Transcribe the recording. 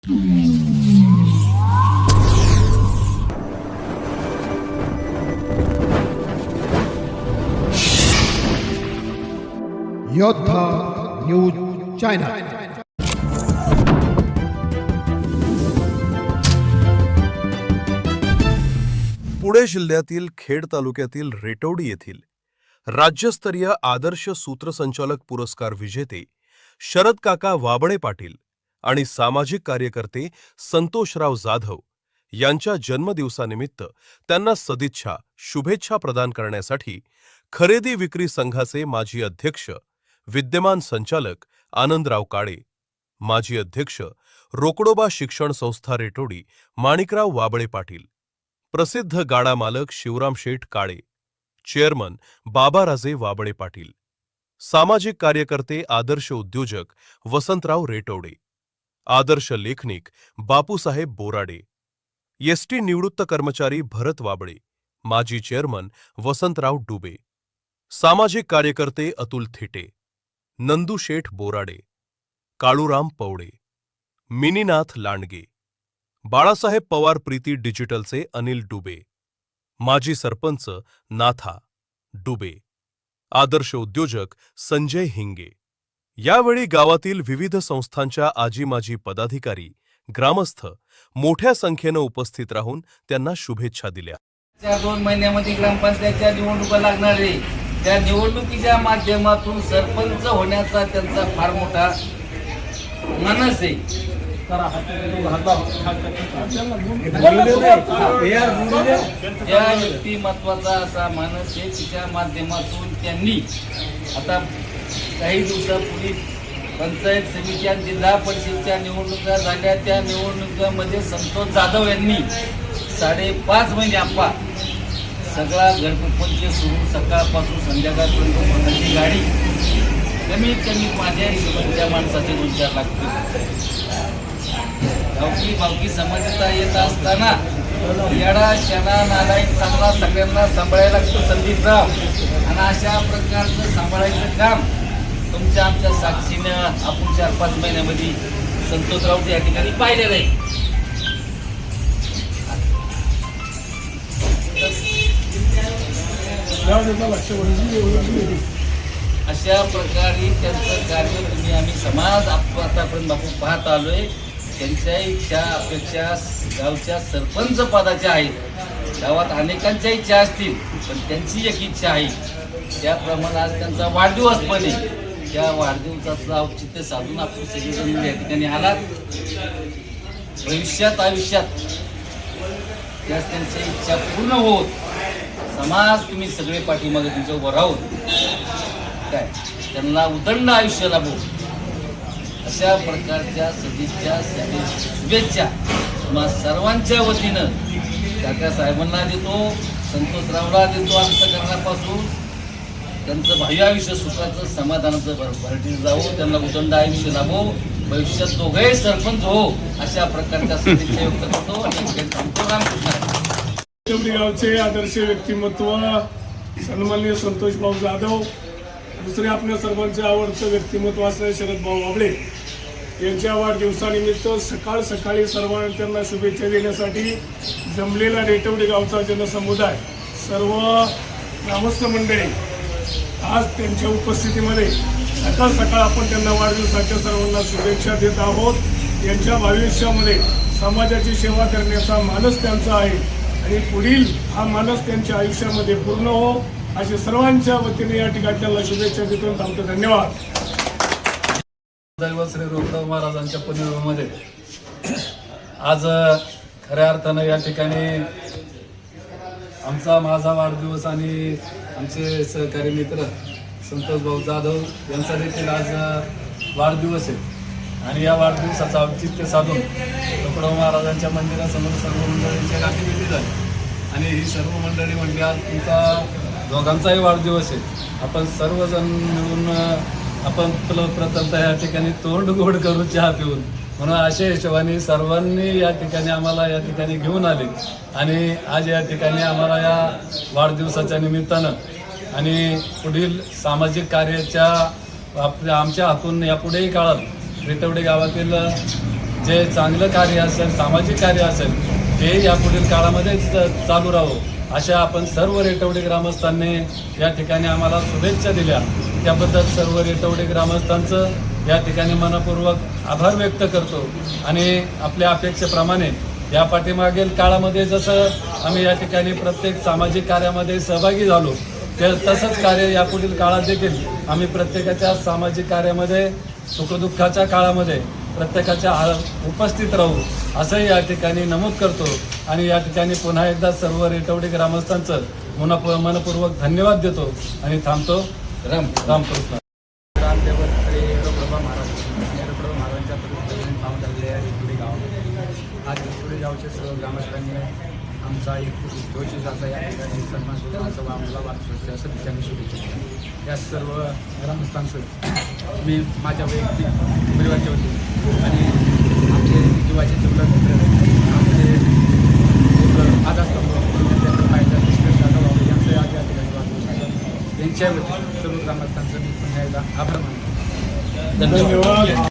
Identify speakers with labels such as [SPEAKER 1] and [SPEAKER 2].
[SPEAKER 1] योद्धा news channel.
[SPEAKER 2] Pune जिल्ह्यातील खेड तालुक्यातील रेटवडी येथील राज्यस्तरीय आदर्श सूत्रसंचालक पुरस्कार विजेते शरद काका वाबळे पाटील आणि सामाजिक कार्यकर्ते संतोषराव जाधव यांच्या जन्मदिवसानिमित्त त्यांना सदिच्छा शुभेच्छा प्रदान करण्यासाठी खरेदी विक्री संघाचे माजी अध्यक्ष विद्यमान संचालक आनंदराव काळे, माजी अध्यक्ष रोकडोबा शिक्षण संस्था रेटोडी माणिकराव वाबळे पाटील, प्रसिद्ध गाडा मालक शिवराम शेठ काळे, चेअरमन बाबाराजे वाबळे पाटील, सामाजिक कार्यकर्ते आदर्श उद्योजक वसंतराव रेटवडे, आदर्श लेखनिक बापूसाहेब बोराडे, एसटी निवृत्त कर्मचारी भरत वाबळे, माजी चेअरमन वसंतराव डुबे, सामाजिक कार्यकर्ते अतुल थिटे, नंदू शेठ बोराडे, काळूराम पवडे, मिनीनाथ लांडगे, बाळासाहेब पवार प्रीती डिजिटलचे अनिल डुबे, माजी सरपंच नाथा डुबे, आदर्श उद्योजक संजय हिंगे। यावेळी गावातील विविध संस्थांच्या आजी माजी पदाधिकारी, ग्रामस्थ मोठ्या संख्येने उपस्थित राहून त्यांना शुभेच्छा दिल्या।
[SPEAKER 3] 2 महिन्यामध्ये ग्रामपंचायतच्या निवडणुका लागणार आहे। त्या निवडणुकीच्या माध्यमातून सरपंच होण्याचा त्यांचा फार मोठा मानस आहे। या व्यक्तिमत्वाचा असा मानस आहे, तिच्या माध्यमातून त्यांनी आता काही दिवसापूर्वी पंचायत समितीच्या जिल्हा परिषदच्या निवडणुका झाल्या। त्या निवडणुकांमध्ये संतोष जाधव यांनी 5.5 महिने आप्पा सगळा घरकुंपण सुरू सकाळपासून संध्याकाळपर्यंत स्वतःची गाडी कमीत कमी माझ्या हिशोबाने त्या माणसाचे 2-4 लाख गावकी समाजाचा येत असताना येडा शेणा नालायक चांगला सगळ्यांना सांभाळायला लागतो संदीपराव, आणि अशा प्रकारचं सांभाळायचं काम तुमच्या आमच्या साक्षीनं आपण 4-5 महिन्यामध्ये संतोषराव या ठिकाणी पाहिलेलं आहे। अशा प्रकारे त्यांचं कार्य तुम्ही आम्ही समाज आतापर्यंत आपण पाहत आलोय। त्यांच्या इच्छा अपेक्षा गावच्या सरपंच पदाच्या आहेत। गावात अनेकांच्या इच्छा असतील, पण त्यांची एक इच्छा आहे त्याप्रमाणे आज त्यांचा वाढदिवस पण आहे। त्या वाढदिवसाचं औचित्य साधून आपण सगळेजण या ठिकाणी आलात। आयुष्यात त्यास त्यांच्या इच्छा पूर्ण होत समाज तुम्ही सगळे पाठीमागे तुमच्या उभं राहून काय त्यांना उदंड आयुष्य लाभो अशा प्रकारच्या सदिच्छा शुभेच्छा तुम्हा सर्वांच्या वतीनं काका साहेबांना देतो, संतोषरावला देतो। अंतःकरणापासून त्यांचं भावी आयुष्य सुखाचं समाधानाचं भरभराटीत जावो, त्यांना उदंड आयुष्य लाभो, भविष्यात दोघंही सरपंच हो अशा प्रकारच्या सदिच्छा व्यक्त करतो आणि
[SPEAKER 4] रेटवडी गावचे आदर्श व्यक्तिमत्व सन्माननीय संतोषभाऊ जाधव, दुसरे आपल्या सर्वांचे आवडतं व्यक्तिमत्व असणारे शरदभाऊ वाबळे यांच्या वाढदिवसानिमित्त सकाळी सर्वांना त्यांना शुभेच्छा देण्यासाठी जमलेला रेटवडी गावचा जनसमुदाय, सर्व ग्रामस्थ मंडळी आज त्यांच्या उपस्थितीमध्ये सकाळ आपण त्यांना वाढदिवसाच्या सर्वांना शुभेच्छा देत आहोत। यांच्या भविष्यामध्ये समाजाची सेवा करण्याचा मानस त्यांचा आहे आणि पुढील हा मानस त्यांच्या आयुष्यामध्ये पूर्ण हो असे सर्वांच्या वतीने या ठिकाणी त्यांना शुभेच्छा देतो। थांबतो, धन्यवाद।
[SPEAKER 3] श्री रोकडोबा महाराजांच्या पुण्यभूमीमध्ये आज खऱ्या अर्थानं या ठिकाणी माझा वाढदिवस आणि आमचे सहकारी मित्र संतोषभाऊ जाधव यांचा देखील आज वाढदिवस आहे आणि या वाढदिवसाचं औचित्य साधून रोकडोबा महाराजांच्या मंदिरासमोर सर्व मंडळींच्या गाठीभेटी झाली आणि ही सर्व मंडळी म्हणजे आज तुमचा दोघांचाही वाढदिवस आहे। आपण सर्वजण मिळून आपण प्रथमतः या ठिकाणी तोंड गोड करू चहा पिऊन, म्हणून अशा हिशोबाने सर्वांनी या ठिकाणी आम्हाला या ठिकाणी घेऊन आले आणि आज या ठिकाणी आम्हाला या वाढदिवसाच्या निमित्तानं आणि पुढील सामाजिक कार्याच्या आमच्या हातून यापुढेही काळात रेटवडे गावातील जे चांगलं कार्य असेल, सामाजिक कार्य असेल, ते यापुढील काळामध्ये चालू राहावं अशा आपण सर्व रेटवडे ग्रामस्थांनी या ठिकाणी आम्हाला शुभेच्छा दिल्या. त्याबद्दल सर्व रेटवडे ग्रामस्थांचं या ठिकाणी मनपूर्वक आभार व्यक्त करतो. आणि आपल्या अपेक्षेप्रमाणे या पाठीमागील काळामध्ये जसं आम्ही या ठिकाणी प्रत्येक सामाजिक कार्यामध्ये सहभागी झालो, तसंच कार्य यापुढील काळात देखील आम्ही प्रत्येकाच्या सामाजिक कार्यामध्ये, सुखदुःखाच्या काळामध्ये प्रत्येकाच्या उपस्थित राहू असंही या ठिकाणी नमूद करतो. आणि या ठिकाणी पुन्हा एकदा सर्व रेटवडे ग्रामस्थांचं मनपूर्वक धन्यवाद देतो आणि थांबतो. रामकृष्ण.
[SPEAKER 5] रामदेवर श्री प्रभा महाराज महाराजांच्या प्रतिष्ठेने पाहून झालेले आहे रेटोडे गाव. आज रेटोडे गावचे सर्व ग्रामस्थांनी आमचा एक जोशीस असा या ठिकाणी सन्मान करून आमचा आम्हाला वाटतो असं ठिकाणी शुभेच्छा दिल्या. या सर्व ग्रामस्थांचं मी माझ्या वैयक्तिक परिवाराच्या वतीने आणि आमचे जीवाचे चौदा मित्र आमचे एक आधारस्तंभ पाहिजे यांचं आज या ठिकाणी वाढदिवस यांच्या वतीने सर्व ग्रामस्थांचं मी पुन्हा एकदा आभार मानतो.
[SPEAKER 4] धन्यवाद.